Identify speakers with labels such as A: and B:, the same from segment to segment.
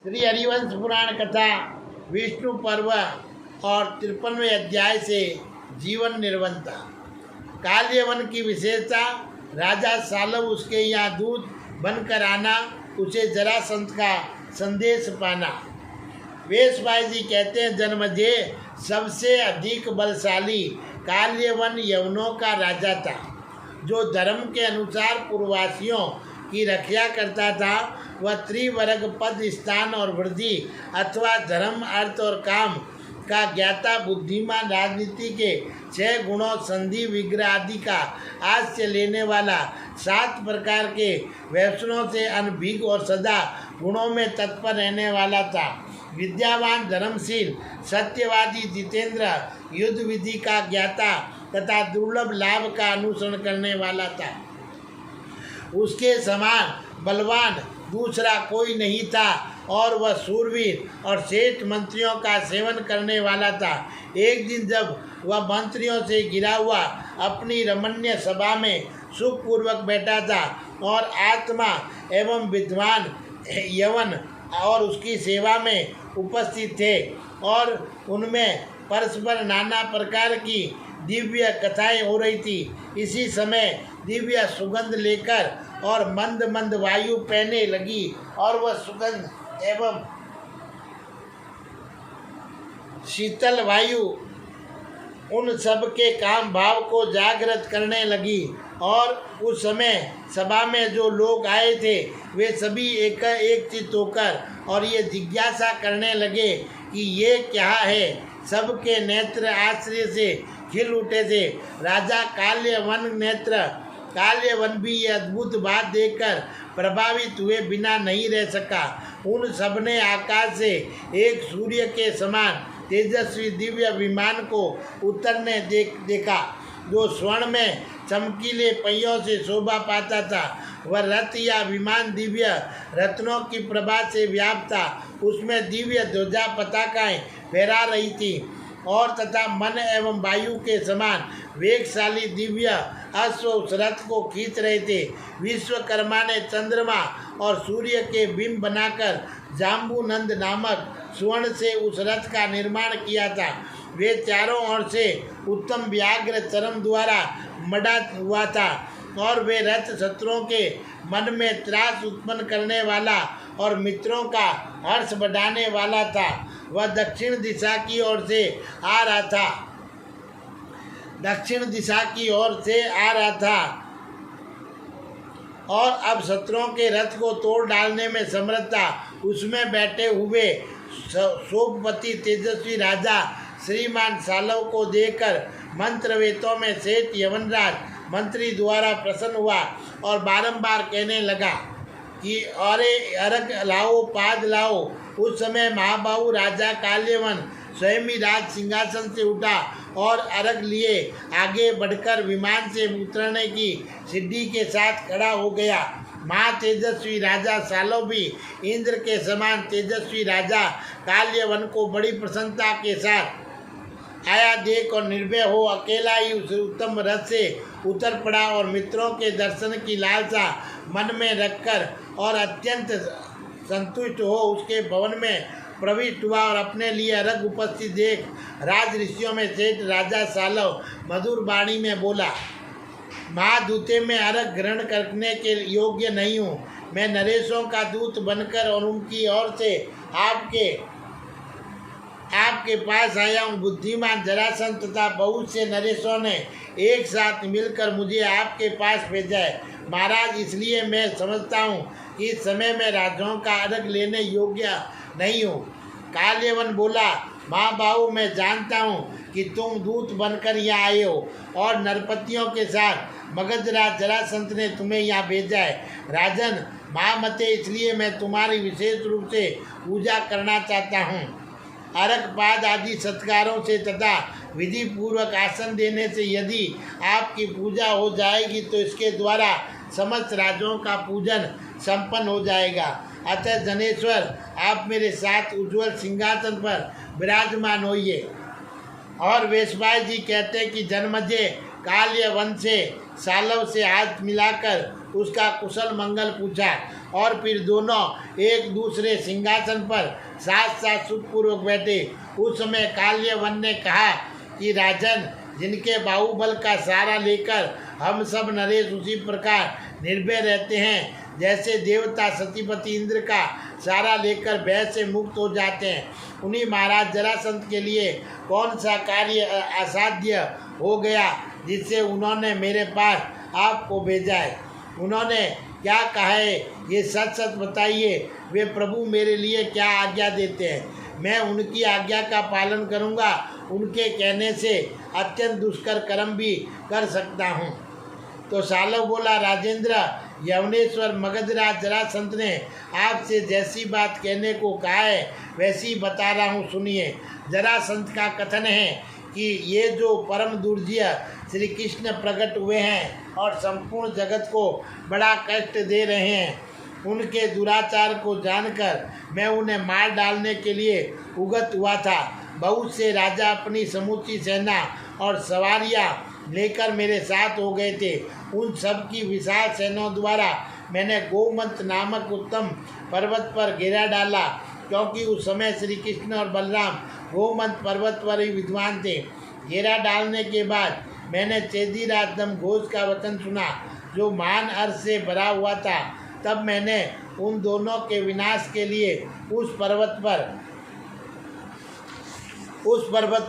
A: श्री हरिवंश पुराण कथा विष्णु पर्व और 53वें अध्याय से जीवन निर्वंता। काल्यवन की विशेषता, राजा सालव उसके यहाँ दूत बनकर आना, उसे जरासंध का संदेश पाना। वेशभाई जी कहते हैं, जन्मजय सबसे अधिक बलशाली काल्यवन यवनों का राजा था, जो धर्म के अनुसार पूर्ववासियों की रक्षा करता था। वह त्रिवर्ग पद, स्थान और वृद्धि अथवा धर्म, अर्थ और काम का ज्ञाता, बुद्धिमान, राजनीति के 6 गुणों, संधि, विग्रह आदि का आश्रय लेने वाला, 7 प्रकार के व्यसनों से अनभिज्ञ और सदा गुणों में तत्पर रहने वाला था। विद्यावान, धर्मशील, सत्यवादी, जितेंद्र, युद्ध विधि का ज्ञाता तथा दुर्लभ लाभ का अनुसरण करने वाला था। उसके समान बलवान दूसरा कोई नहीं था और वह शूरवीर और श्रेष्ठ मंत्रियों का सेवन करने वाला था। एक दिन जब वह मंत्रियों से घिरा हुआ अपनी रमणीय सभा में सुखपूर्वक बैठा था और आत्मा एवं विद्वान यवन और उसकी सेवा में उपस्थित थे और उनमें परस्पर नाना प्रकार की दिव्य कथाएं हो रही थी। इसी समय दिव्य सुगंध लेकर और मंद मंद वायु बहने लगी और वह सुगंध एवं शीतल वायु उन सब के काम भाव को जागृत करने लगी। और उस समय सभा में जो लोग आए थे वे सभी एक चित्त होकर और ये जिज्ञासा करने लगे कि ये क्या है। सबके नेत्र आश्चर्य से खिल उठे थे। राजा काल्यवन भी ये अद्भुत बात देखकर प्रभावित हुए बिना नहीं रह सका। उन सबने आकाश से एक सूर्य के समान तेजस्वी दिव्य विमान को उतरने देखा, जो स्वर्ण में चमकीले पहियों से शोभा पाता था। वह रथ या विमान दिव्य रत्नों की प्रभा से व्याप्त था। उसमें दिव्य ध्वजा पताकाएं फहरा रही थी और तथा मन एवं वायु के समान वेगशाली दिव्य अश्व उस रथ को खींच रहे थे। विश्वकर्मा ने चंद्रमा और सूर्य के बिंब बनाकर जाम्बूनंद नामक स्वर्ण से उस रथ का निर्माण किया था। वे चारों ओर से उत्तम व्याघ्र चर्म द्वारा मढ़ा हुआ था और वे रथ शत्रुओं के मन में त्रास उत्पन्न करने वाला और मित्रों का हर्ष बढ़ाने वाला था। वह दक्षिण दिशा की ओर से आ रहा था और अब शत्रुओं के रथ को तोड़ डालने में समर्थ था। उसमें बैठे हुए शोभपति तेजस्वी राजा श्रीमान सालव को देखकर मंत्रवेतों में श्रेष्ठ यवनराज मंत्री द्वारा प्रसन्न हुआ और बारंबार कहने लगा कि अरे अर्घ लाओ, पाद लाओ। उस समय महाबाहु राजा काल्यवन स्वयं ही राज सिंहासन से उठा और अर्घ लिए आगे बढ़कर विमान से उतरने की सिद्धि के साथ खड़ा हो गया। महा तेजस्वी राजा सालव भी इंद्र के समान तेजस्वी राजा काल्यवन को बड़ी प्रसन्नता के साथ आया देख और निर्भय हो अकेला ही उस उत्तम रथ से उतर पड़ा और मित्रों के दर्शन की लालसा मन में रखकर और अत्यंत संतुष्ट हो उसके भवन में प्रविष्ट हुआ और अपने लिए अर्घ उपस्थित देख राज ऋषियों में श्रेष्ठ राजा सालव मधुर वाणी में बोला, महादूते में अर्घ ग्रहण करने के योग्य नहीं हूँ। मैं नरेशों का दूत बनकर और उनकी ओर से आपके पास आया हूँ। बुद्धिमान जरासंध तथा बहुत से नरेशों ने एक साथ मिलकर मुझे आपके पास भेजा है। महाराज, इसलिए मैं समझता हूँ कि इस समय मैं राजाओं का अर्घ लेने योग्य नहीं हूँ। काल्यवन बोला, महाबाहु, मैं जानता हूँ कि तुम दूत बनकर यहाँ आए हो और नरपतियों के साथ मगधराज जरासंध ने तुम्हें यहाँ भेजा है। राजन महामते, इसलिए मैं तुम्हारी विशेष रूप से पूजा करना चाहता हूँ। अर्घ पाद आदि सत्कारों से तथा विधि पूर्वक आसन देने से यदि आपकी पूजा हो जाएगी तो इसके द्वारा समस्त राजाओं का पूजन संपन्न हो जाएगा। अतः जनेश्वर, आप मेरे साथ उज्ज्वल सिंहासन पर विराजमान होइए। और वेशभाई जी कहते हैं कि जन्मजय काल्य वन से सालव से हाथ मिलाकर उसका कुशल मंगल पूछा और फिर दोनों एक दूसरे सिंहासन पर साथ साथ सुखपूर्वक बैठे। उस समय काल्य वन ने कहा कि राजन, जिनके बाहुबल का सहारा लेकर हम सब नरेश उसी प्रकार निर्भय रहते हैं जैसे देवता सतीपति इंद्र का सहारा लेकर भय से मुक्त हो जाते हैं, उन्हीं महाराज जरासंध के लिए कौन सा कार्य असाध्य हो गया जिससे उन्होंने मेरे पास आपको भेजा है। उन्होंने क्या कहा है ये सच सच बताइए। वे प्रभु मेरे लिए क्या आज्ञा देते हैं, मैं उनकी आज्ञा का पालन करूंगा। उनके कहने से अत्यंत दुष्कर कर्म भी कर सकता हूँ। तो सालव बोला, राजेंद्र, यवनेश्वर मगधराज जरासंध ने आपसे जैसी बात कहने को कहा है वैसी बता रहा हूँ, सुनिए। जरासंध का कथन है कि ये जो परम दुर्जय श्री कृष्ण प्रकट हुए हैं और संपूर्ण जगत को बड़ा कष्ट दे रहे हैं, उनके दुराचार को जानकर मैं उन्हें मार डालने के लिए उगत हुआ था। बहुत से राजा अपनी समूची सेना और सवारियां लेकर मेरे साथ हो गए थे। उन सब की विशाल सेनाओं द्वारा मैंने गोमंत नामक उत्तम पर्वत पर घेरा डाला, क्योंकि उस समय श्री कृष्ण और बलराम गोमंत पर्वत पर ही विद्वान थे। घेरा डालने के बाद मैंने चेदीराज दम घोष का वचन सुना, जो महान हर्ष से भरा हुआ था। तब मैंने उन दोनों के विनाश के लिए उस पर्वत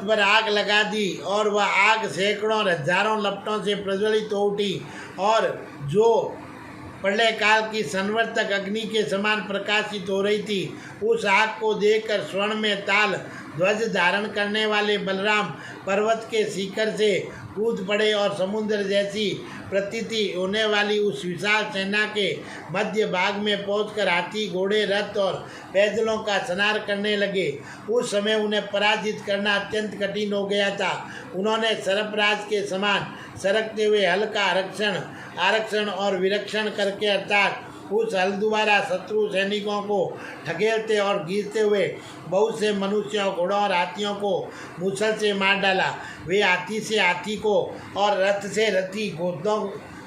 A: पर आग लगा दी, और वह आग सैकड़ों और हजारों लपटों से प्रज्वलित हो उठी, और जो प्रलय काल की संवर्तक अग्नि के समान प्रकाशित हो रही थी। उस आग को देखकर स्वर्ण में ताल ध्वज धारण करने वाले बलराम पर्वत के शिखर से कूद पड़े और समुद्र जैसी प्रतीति होने वाली उस विशाल सेना के मध्य भाग में पहुंचकर हाथी, घोड़े, रथ और पैदलों का संहार करने लगे। उस समय उन्हें पराजित करना अत्यंत कठिन हो गया था। उन्होंने सर्पराज के समान सरकते हुए हल का आरक्षण और विरक्षण करके, अर्थात उस हल द्वारा शत्रु सैनिकों को ठगेलते और घींचते हुए बहुत से मनुष्यों, घोड़ों और हाथियों को मुसल से मार डाला। वे हाथी से हाथी को और रथ से रथी,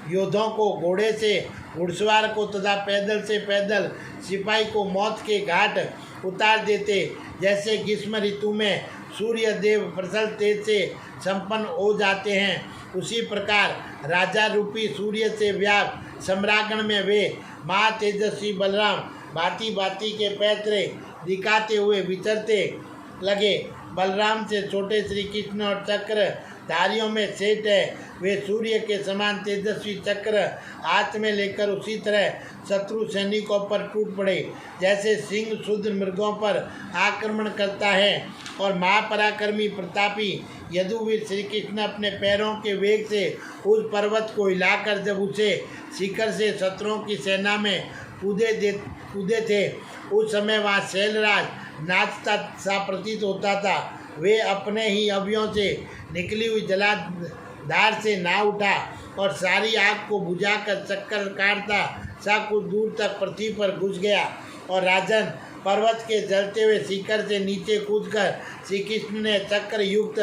A: योद्धों को घोड़े से घुड़सवार को तथा पैदल से पैदल सिपाही को मौत के घाट उतार देते। जैसे ग्रीष्म ऋतु में सूर्य देव प्रचल तेज से संपन्न हो जाते हैं, उसी प्रकार राजा रूपी सूर्य से व्याप्त सम्रागण में वे महातेजस्वी बलराम भांति भांति के पैतरे दिखाते हुए विचरते लगे। बलराम से छोटे श्री कृष्ण और चक्र धारियों में श्रेष्ठ है। वे सूर्य के समान तेजस्वी चक्र हाथ में लेकर उसी तरह शत्रु सैनिकों पर टूट पड़े, जैसे सिंह शुद्र मृगों पर आक्रमण करता है। और महापराक्रमी प्रतापी यदुवीर श्री कृष्ण अपने पैरों के वेग से उस पर्वत को हिलाकर जब उसे शिखर से शत्रुओं की सेना में कूदे थे, उस समय वहाँ शैलराज नाचता सा प्रतीत होता था। वे अपने ही अवयों से निकली हुई जलाधार से ना उठा और सारी आग को बुझाकर चक्कर काटता सा कुछ दूर तक पृथ्वी पर घुस गया। और राजन, पर्वत के जलते हुए शिखर से नीचे कूदकर श्री कृष्ण ने चक्र युक्त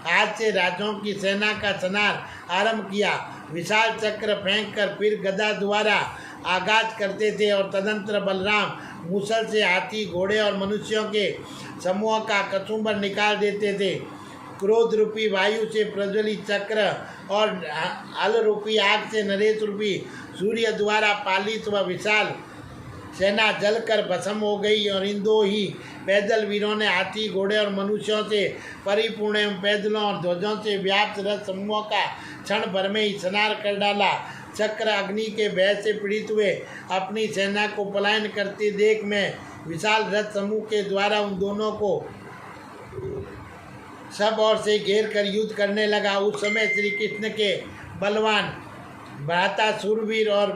A: हाथ से राजाओं की सेना का संहार आरंभ किया। विशाल चक्र फेंककर फिर गदा द्वारा आघात करते थे, और तदंतर बलराम मूसल से हाथी, घोड़े और मनुष्यों के समूह का कचुम्बर निकाल देते थे। क्रोध रूपी वायु से प्रज्वलित चक्र और हल रूपी आग से नरेश रूपी सूर्य द्वारा पालित व विशाल सेना जलकर भस्म हो गई। और इन दो ही पैदल वीरों ने हाथी, घोड़े और मनुष्यों से परिपूर्ण एवं पैदलों और ध्वजों से व्याप्त रथ समूह का क्षण भर में ही संहार कर डाला। चक्र अग्नि के भय से पीड़ित हुए अपनी सेना को पलायन करते देख मैं विशाल रथ समूह के द्वारा उन दोनों को सब ओर से घेर कर युद्ध करने लगा। उस समय श्री कृष्ण के बलवान भ्राता सूरवीर और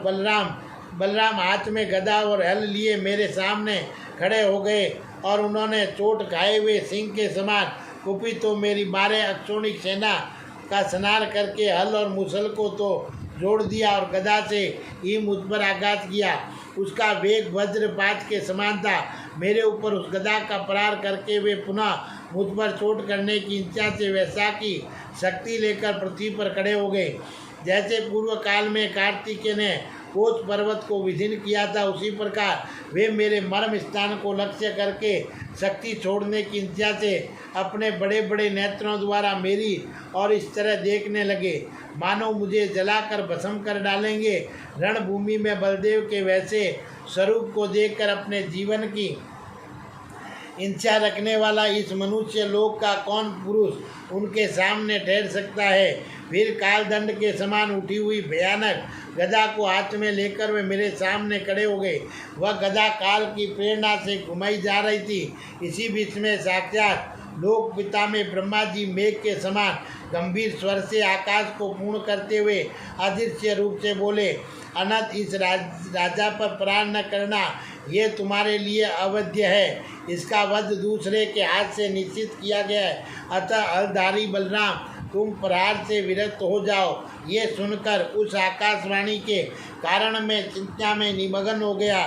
A: बलराम हाथ में गदा और हल लिए मेरे सामने खड़े हो गए, और उन्होंने चोट खाए हुए सिंह के समान कुपित तो मेरी 12 अक्षोणिक सेना का संहार करके हल और मुसल को तो जोड़ दिया और गदा से ही मुझ पर आघात किया। उसका वेग वज्रपात के समान था। मेरे ऊपर उस गदा का प्रहार करके वे पुनः मुझ पर चोट करने की इच्छा से वैसा की शक्ति लेकर पृथ्वी पर खड़े हो गए। जैसे पूर्व काल में कार्तिकेय ने कोच पर्वत को विदीर्ण किया था, उसी प्रकार वे मेरे मर्म स्थान को लक्ष्य करके शक्ति छोड़ने की इच्छा से अपने बड़े बड़े नेत्रों द्वारा मेरी और इस तरह देखने लगे मानो मुझे जलाकर भस्म कर डालेंगे। रणभूमि में बलदेव के वैसे स्वरूप को देखकर अपने जीवन की इच्छा रखने वाला इस मनुष्य लोक का कौन पुरुष उनके सामने ठहर सकता है। फिर कालदंड के समान उठी हुई भयानक गदा को हाथ में लेकर वे मेरे सामने खड़े हो गए। वह गदा काल की प्रेरणा से घुमाई जा रही थी। इसी बीच में साक्षात लोक पिता में ब्रह्मा जी मेघ के समान गंभीर स्वर से आकाश को पूर्ण करते हुए अदृश्य रूप से बोले, अनंत इस राजा पर प्रहार न करना, ये तुम्हारे लिए अवध्य है। इसका वध दूसरे के हाथ से निश्चित किया गया है। अतः अलधारी बलराम, तुम प्रहार से विरक्त हो जाओ। ये सुनकर उस आकाशवाणी के कारण मैं चिंता में निमग्न हो गया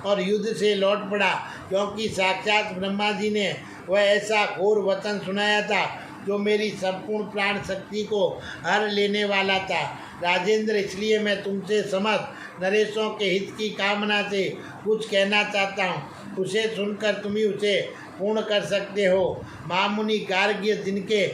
A: और युद्ध से लौट पड़ा, क्योंकि साक्षात ब्रह्मा जी ने वह ऐसा घोर वचन सुनाया था जो मेरी संपूर्ण प्राण शक्ति को हर लेने वाला था। राजेंद्र, इसलिए मैं तुमसे समस्त नरेशों के हित की कामना से कुछ कहना चाहता हूँ। उसे सुनकर तुम ही उसे पूर्ण कर सकते हो। महामुनि गार्ग्य, जिनके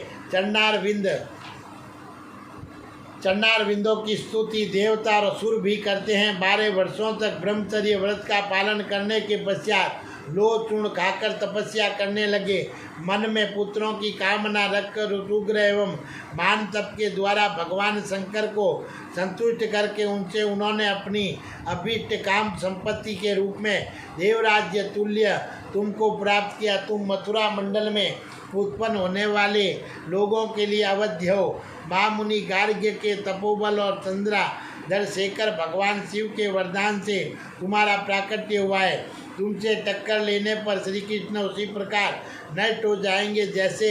A: चरणारविंदों की स्तुति देवता और असुर भी करते हैं, 12 वर्षों तक ब्रह्मचर्य व्रत का पालन करने के पश्चात लोह चूर्ण खाकर तपस्या करने लगे। मन में पुत्रों की कामना रखकर रुद्र एवं मान तप के द्वारा भगवान शंकर को संतुष्ट करके उनसे उन्होंने अपनी अभीष्ट काम संपत्ति के रूप में देवराज्य तुल्य तुमको प्राप्त किया। तुम मथुरा मंडल में उत्पन्न होने वाले लोगों के लिए अवध्य हो। महामुनि गार्ग्य के तपोबल और चंद्रा दर शेखर भगवान शिव के वरदान से तुम्हारा प्राकट्य हुआ है। तुमसे टक्कर लेने पर श्री कृष्ण उसी प्रकार नष्ट हो जाएंगे जैसे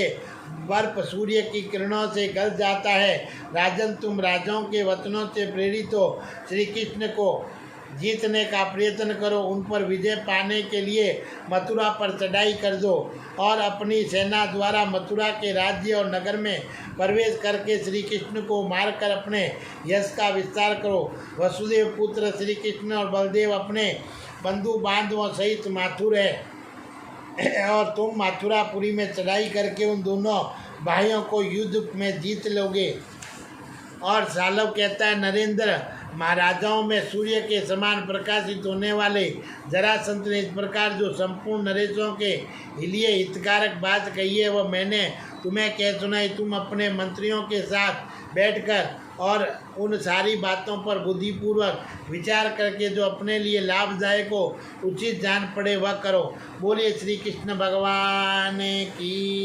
A: बर्फ सूर्य की किरणों से गल जाता है। राजन, तुम राजाओं के वचनों से प्रेरित हो श्री कृष्ण को जीतने का प्रयत्न करो। उन पर विजय पाने के लिए मथुरा पर चढ़ाई कर दो और अपनी सेना द्वारा मथुरा के राज्य और नगर में प्रवेश करके श्री कृष्ण को मारकर अपने यश का विस्तार करो। वसुदेव पुत्र श्री कृष्ण और बलदेव अपने बंधु बांधवों सहित माथुर है और तुम मथुरापुरी में चढ़ाई करके उन दोनों भाइयों को युद्ध में जीत लोगे। और सालव कहता है, नरेंद्र, महाराजाओं में सूर्य के समान प्रकाशित होने वाले जरासंध ने इस प्रकार जो संपूर्ण नरेशों के लिए हितकारक बात कही है वह मैंने तुम्हें कह सुनाई। तुम अपने मंत्रियों के साथ बैठकर और उन सारी बातों पर बुद्धिपूर्वक विचार करके जो अपने लिए लाभदायक हो, उचित जान पड़े वह करो। बोलिए श्री कृष्ण भगवान की